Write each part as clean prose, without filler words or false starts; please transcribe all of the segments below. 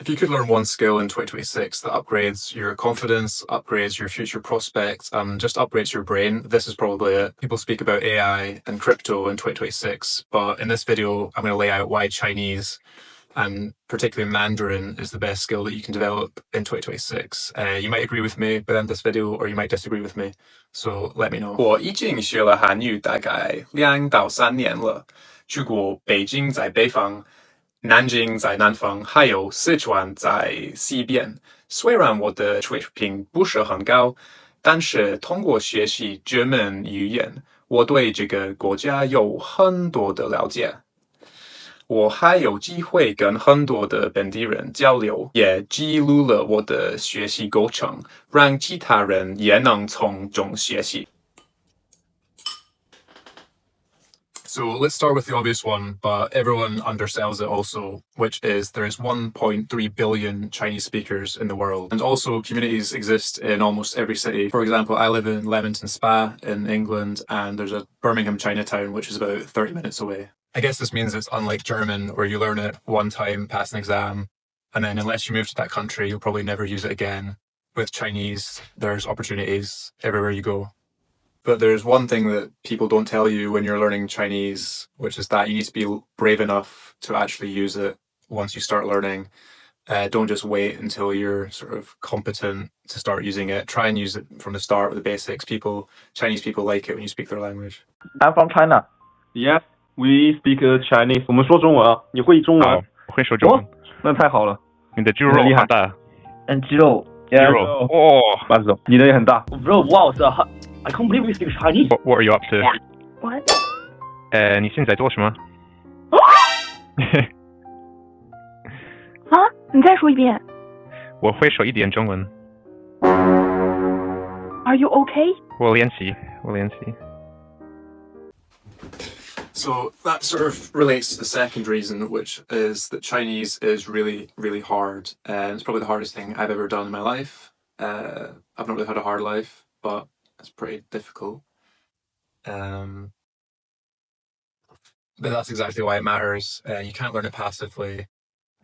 If you could learn one skill in 2026 that upgrades your confidence, upgrades your future prospects, and just upgrades your brain, this is probably it. People speak about AI and crypto in 2026, but in this video, I'm going to lay out why Chinese and particularly Mandarin is the best skill that you can develop in 2026. You might agree with me by the end of this video, or you might disagree with me. So let me know. 我已经学了韩语大概2到3年了，去过北京在北方，南京在南方，还有四川在西边。虽然我的水平不是很高，但是通过学习这门语言，我对这个国家有很多的了解。我还有机会跟很多的本地人交流，也记录了我的学习过程，让其他人也能从中学习。So let's start with the obvious one, but everyone undersells it also, which is there is 1.3 billion Chinese speakers in the world. And also communities exist in almost every city. For example, I live in Leamington Spa in England, and there's a Birmingham Chinatown, which is about 30 minutes away. I guess this means it's unlike German, where you learn it one time, pass an exam, and then unless you move to that country, you'll probably never use it again. With Chinese, there's opportunities everywhere you go. But there's one thing that people don't tell you when you're learning Chinese, which is that you need to be brave enough to actually use it once you start learning. Don't just wait until you're sort of competent to start using it. Try and use it from the start with the basics. Chinese people like it when you speak their language. I'm from China. Yes, we speak Chinese. 我们说中文啊，你会中文？好，我会说中文。哦，那太好了。你的肌肉很大。肌肉。肌肉。哦，慢走，你的也很大。Bro, wow, I can't believe we speak Chinese. What are you up to? What? 你现在做什么？啊，你再说一遍。我会说一点中文。Are you okay? 我练习。So that sort of relates to the second reason, which is that Chinese is really, really hard. It's probably the hardest thing I've ever done in my life. I've not really had a hard life, but it's pretty difficult. But that's exactly why it matters. You can't learn it passively.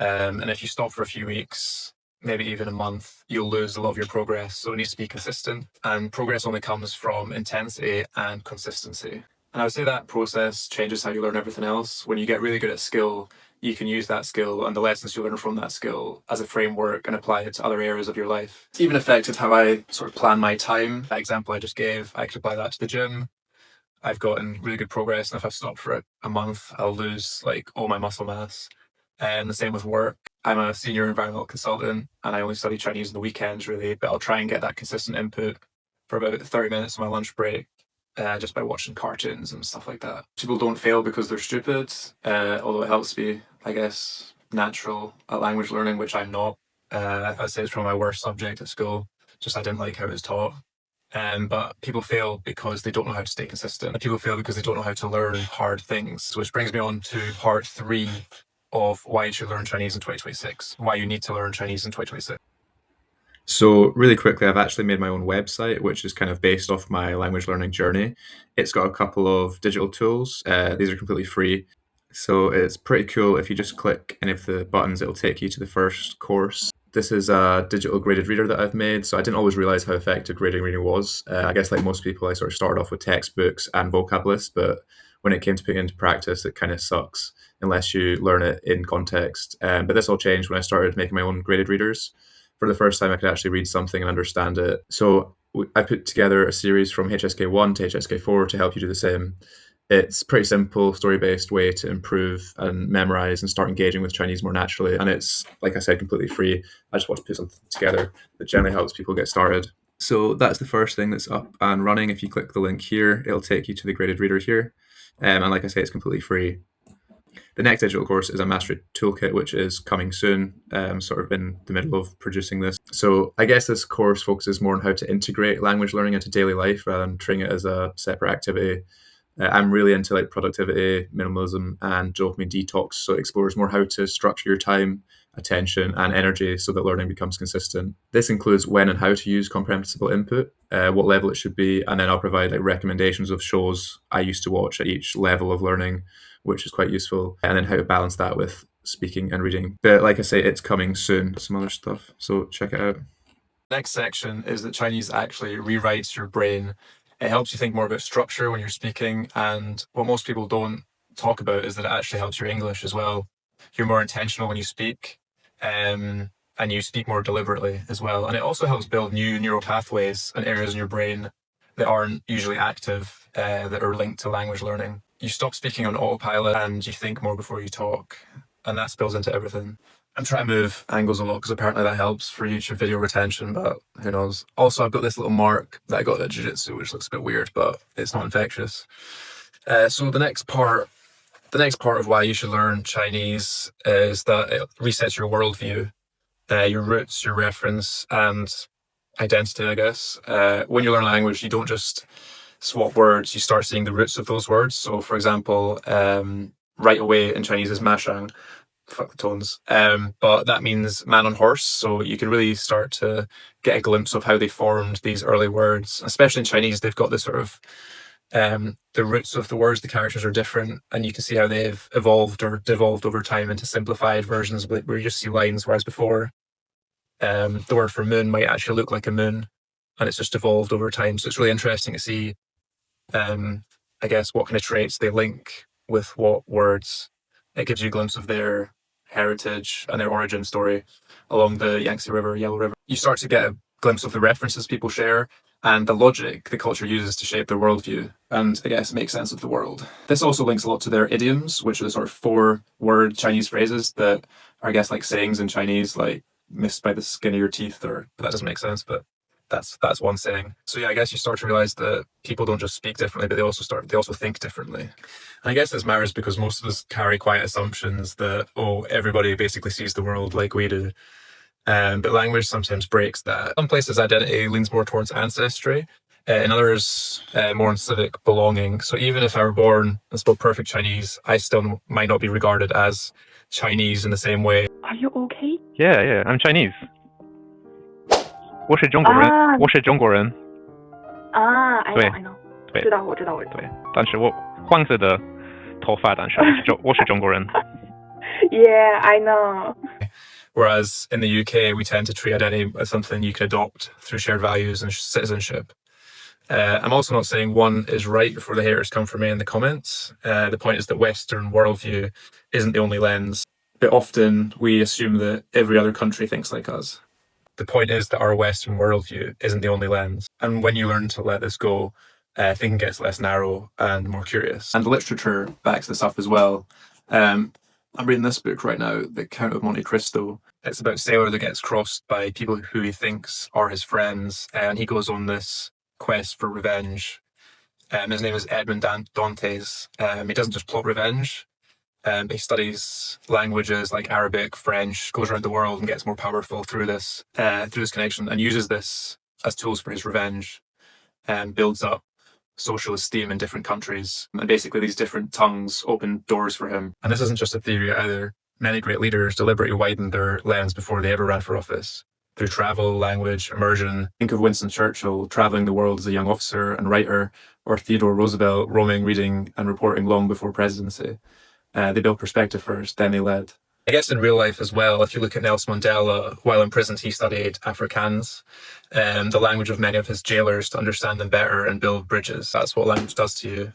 And if you stop for a few weeks, maybe even a month, you'll lose a lot of your progress. So it needs to be consistent. And progress only comes from intensity and consistency. And I would say that process changes how you learn everything else. When you get really good at a skill, you can use that skill and the lessons you learn from that skill as a framework and apply it to other areas of your life. It's even affected how I sort of plan my time. That example I just gave, I could apply that to the gym. I've gotten really good progress, and if I've stopped for a month, I'll lose like all my muscle mass. And the same with work. I'm a senior environmental consultant, and I only study Chinese on the weekends really, but I'll try and get that consistent input for about 30 minutes on my lunch break. Just by watching cartoons and stuff like that. People don't fail because they're stupid, although it helps be, I guess, natural at language learning, which I'm not. I'd say it's probably my worst subject at school. Just I didn't like how it was taught. But people fail because they don't know how to stay consistent. And people fail because they don't know how to learn hard things. Which brings me on to part 3 of why you should learn Chinese in 2026. Why you need to learn Chinese in 2026. So really quickly, I've actually made my own website, which is kind of based off my language learning journey. It's got a couple of digital tools. These are completely free. So it's pretty cool. If you just click any of the buttons, it'll take you to the first course. This is a digital graded reader that I've made. So I didn't always realize how effective graded reading was. I guess like most people, I sort of started off with textbooks and vocab lists, but when it came to putting it into practice, it kind of sucks unless you learn it in context. But this all changed when I started making my own graded readers. For the first time, I could actually read something and understand it. So I put together a series from HSK1 to HSK4 to help you do the same. It's a pretty simple, story-based way to improve and memorize and start engaging with Chinese more naturally. And it's, like I said, completely free. I just want to put something together that generally helps people get started. So that's the first thing that's up and running. If you click the link here, it'll take you to the graded reader here. And like I say, it's completely free. The next digital course is a mastery toolkit, which is coming soon, sort of in the middle of producing this. So I guess this course focuses more on how to integrate language learning into daily life rather than treating it as a separate activity. I'm really into like productivity, minimalism, and dopamine detox. So it explores more how to structure your time, attention, and energy so that learning becomes consistent. This includes when and how to use comprehensible input, what level it should be, and then I'll provide like recommendations of shows I used to watch at each level of learning, which is quite useful, and then how to balance that with speaking and reading. But like I say, it's coming soon. Some other stuff, so check it out. Next section is that Chinese actually rewrites your brain. It helps you think more about structure when you're speaking, and what most people don't talk about is that it actually helps your English as well. You're more intentional when you speak, and you speak more deliberately as well. And it also helps build new neural pathways and areas in your brain that aren't usually active, that are linked to language learning. You stop speaking on autopilot and you think more before you talk, and that spills into everything. I'm trying to move angles a lot because apparently that helps for YouTube video retention, but who knows. Also, I've got this little mark that I got at jiu-jitsu, which looks a bit weird, but it's not infectious. So the next part of why you should learn Chinese is that it resets your worldview, your roots, your reference, and identity, I guess. When you learn a language, you don't just swap words, you start seeing the roots of those words. So, for example, right away in Chinese is mashang. Fuck the tones. But that means man on horse. So you can really start to get a glimpse of how they formed these early words. Especially in Chinese, they've got this sort of the roots of the words, the characters are different, and you can see how they've evolved or devolved over time into simplified versions where you just see lines, whereas before the word for moon might actually look like a moon, and it's just evolved over time. So it's really interesting to see, I guess, what kind of traits they link with what words. It gives you a glimpse of their heritage and their origin story along the Yangtze River, Yellow River. You start to get a glimpse of the references people share and the logic the culture uses to shape their worldview, and I guess make sense of the world. This also links a lot to their idioms, which are the sort of 4-word Chinese phrases that are, I guess, like sayings in Chinese, like missed by the skin of your teeth, but that doesn't make sense, but that's one saying. So yeah, I guess you start to realize that people don't just speak differently, but they also think differently. And I guess this matters because most of us carry quiet assumptions that, everybody basically sees the world like we do. But language sometimes breaks that. Some places identity leans more towards ancestry, in others more on civic belonging. So even if I were born and spoke perfect Chinese, I still might not be regarded as Chinese in the same way. Are you okay? Yeah, I'm Chinese. 我是中国人，我是中国人。I 对 know. 对知道，我知道。对，但是我黄色的头发，但是我是中国人。Yeah, I know. Whereas in the UK, we tend to treat identity as something you can adopt through shared values and citizenship. I'm also not saying one is right before the haters come for me in the comments. The point is that Western worldview isn't the only lens, but often we assume that every other country thinks like us. The point is that our Western worldview isn't the only lens. And when you learn to let this go, thinking gets less narrow and more curious. And the literature backs this up as well. I'm reading this book right now, The Count of Monte Cristo. It's about a sailor that gets crossed by people who he thinks are his friends, and he goes on this quest for revenge. His name is Edmond Dantes. He doesn't just plot revenge. He studies languages like Arabic, French, goes around the world and gets more powerful through this connection, and uses this as tools for his revenge, and builds up social esteem in different countries. And basically these different tongues open doors for him. And this isn't just a theory either. Many great leaders deliberately widened their lens before they ever ran for office. Through travel, language, immersion. Think of Winston Churchill traveling the world as a young officer and writer, or Theodore Roosevelt roaming, reading and reporting long before presidency. They built perspective first, then they led. I guess in real life as well, if you look at Nelson Mandela, while imprisoned, he studied Afrikaans, the language of many of his jailers, to understand them better and build bridges. That's what language does to you.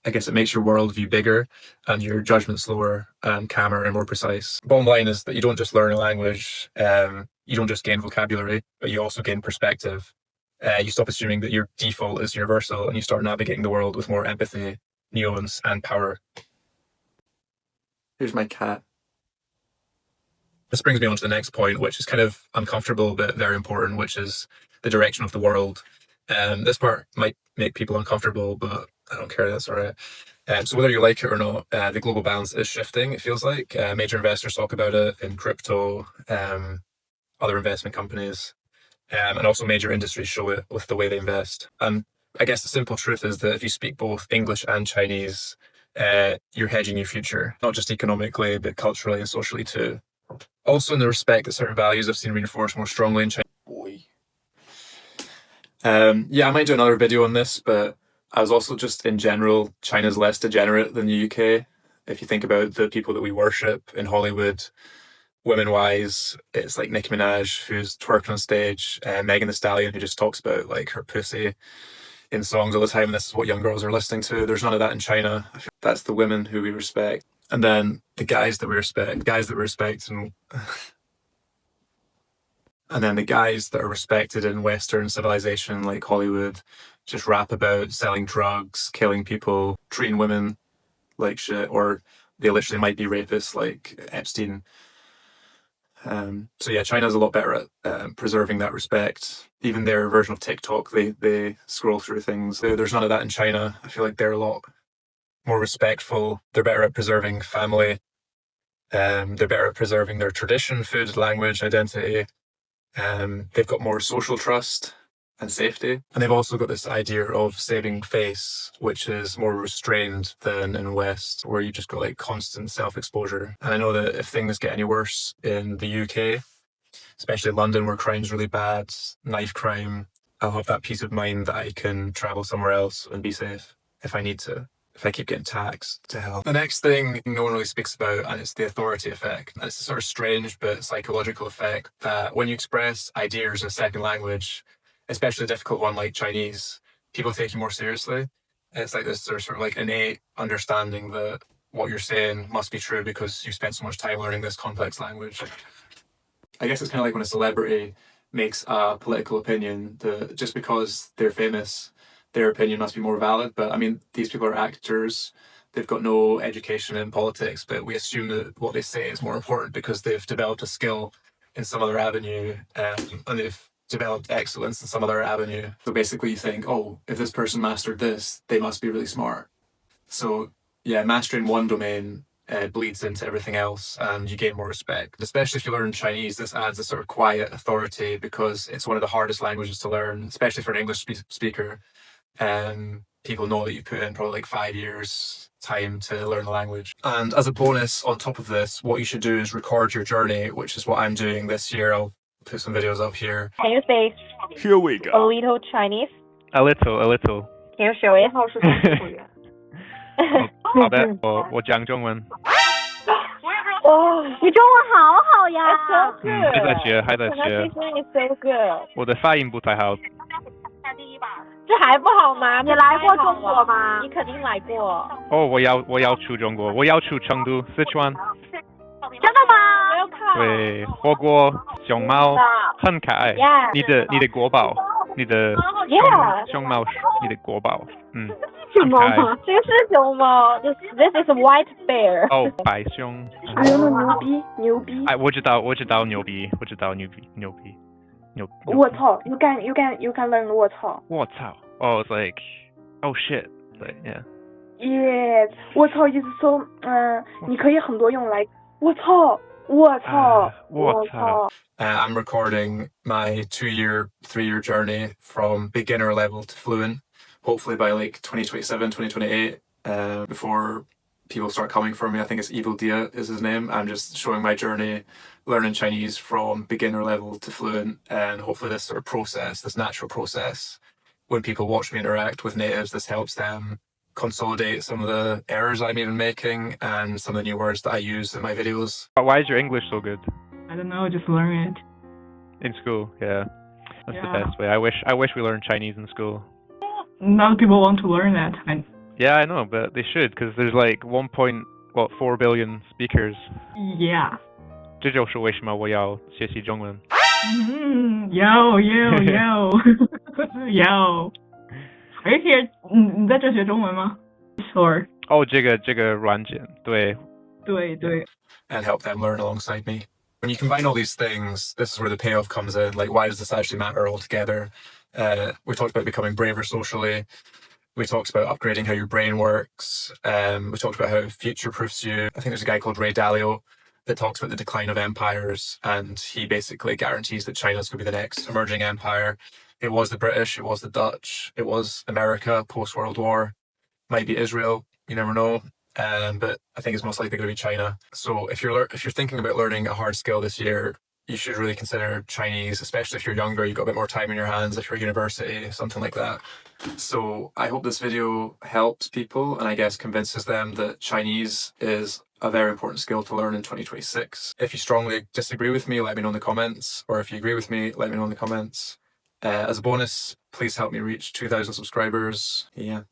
I guess it makes your worldview bigger and your judgment slower and calmer and more precise. Bottom line is that you don't just learn a language, you don't just gain vocabulary, but you also gain perspective. You stop assuming that your default is universal and you start navigating the world with more empathy, nuance, and power. Here's my cat. This brings me on to the next point, which is kind of uncomfortable but very important, which is the direction of the world. This part might make people uncomfortable, but I don't care, that's all right. So whether you like it or not, the global balance is shifting, it feels like. Major investors talk about it in crypto, other investment companies, and also major industries show it with the way they invest. And I guess the simple truth is that if you speak both English and Chinese, you're hedging your future, not just economically, but culturally and socially too. Also in the respect that certain values I've seen reinforced more strongly in China. Yeah, I might do another video on this, but I was also just in general, China's less degenerate than the UK If you think about the people that we worship in Hollywood, women-wise, it's like Nicki Minaj, who's twerking on stage, Megan Thee Stallion, who just talks about like her pussy in songs all the time, and this is what young girls are listening to. There's none of that in China. I feel that's the women who we respect. And then the guys that we respect, and then the guys that are respected in Western civilization, like Hollywood, just rap about selling drugs, killing people, treating women like shit, or they literally might be rapists like Epstein. So yeah, China's a lot better at preserving that respect. Even their version of TikTok, they scroll through things. There's none of that in China. I feel like they're a lot more respectful. They're better at preserving family. They're better at preserving their tradition, food, language, identity. They've got more social trust and safety. And they've also got this idea of saving face, which is more restrained than in the West, where you just got like constant self-exposure. And I know that if things get any worse in the UK, especially London, where crime's really bad, knife crime, I'll have that peace of mind that I can travel somewhere else and be safe if I need to. If I keep getting taxed, to hell. The next thing no one really speaks about, and it's the authority effect. And it's a sort of strange but psychological effect that when you express ideas in a second language, especially a difficult one like Chinese, people take you more seriously. It's like this sort of like innate understanding that what you're saying must be true because you spent so much time learning this complex language. I guess it's kind of like when a celebrity makes a political opinion that just because they're famous, their opinion must be more valid. But I mean, these people are actors. They've got no education in politics, but we assume that what they say is more important because they've developed a skill in some other avenue, and they've developed excellence in some other avenue. So basically you think, oh, if this person mastered this, they must be really smart. So yeah, mastering one domain bleeds into everything else and you gain more respect. Especially if you learn Chinese, this adds a sort of quiet authority because it's one of the hardest languages to learn, especially for an English speaker. People know that you put in probably like 5 years time to learn the language. And as a bonus on top of this, what you should do is record your journey, which is what I'm doing this year. I'll put some videos up here. Can you say Here we a go. little Chinese? A little. Can you show it? 好的，我讲中文。哦，你中文好好呀 So good. 还在学，还在学。 Congratulations, so good. 我的发音不太好。这还不好吗？你来过中国吗？你肯定来过。哦，我要去中国，我要去成都、四川。真的吗？我要看。对，火锅、熊猫很可爱。你的国宝，你的熊猫是你的国宝。熊猫吗？这个是熊猫。This is a white bear. 哦，白熊。哎呦，那牛逼！哎，我知道牛逼。我操 ！You can learn 我操。我操 ！Oh, it's like, oh shit. Like, yeah. Yes， 我操意思说，你可以很多用来我操。I'm recording my 2-year, 3-year journey from beginner level to fluent, hopefully by like 2027, 2028, before people start coming for me. I think it's Evil Dia is his name. I'm just showing my journey, learning Chinese from beginner level to fluent, and hopefully this sort of process, this natural process, when people watch me interact with natives, this helps them consolidate some of the errors I'm even making and some of the new words that I use in my videos. Why is your English so good? I don't know, just learn it. In school, yeah. That's the best way. I wish we learned Chinese in school. Not people want to learn that. Yeah, I know, but they should, because there's like 1.4 billion speakers. Yeah. 这就是为什么我要学习中文。Yo. Are you here? 你在这学中文吗 ？Or 哦，这个软件，对。And help them learn alongside me. When you combine all these things, this is where the payoff comes in. Like, why does this actually matter altogether? We talked about becoming braver socially. We talked about upgrading how your brain works. We talked about how it future-proofs you. I think there's a guy called Ray Dalio that talks about the decline of empires, and he basically guarantees that China's going to be the next emerging empire. It was the British, it was the Dutch, it was America post-World War, might be Israel, you never know. But I think it's most likely going to be China. So if you're thinking about learning a hard skill this year, you should really consider Chinese, especially if you're younger, you've got a bit more time in your hands, if you're at university, something like that. So I hope this video helps people and I guess convinces them that Chinese is a very important skill to learn in 2026. If you strongly disagree with me, let me know in the comments. Or if you agree with me, let me know in the comments. As a bonus, please help me reach 2,000 subscribers. Yeah.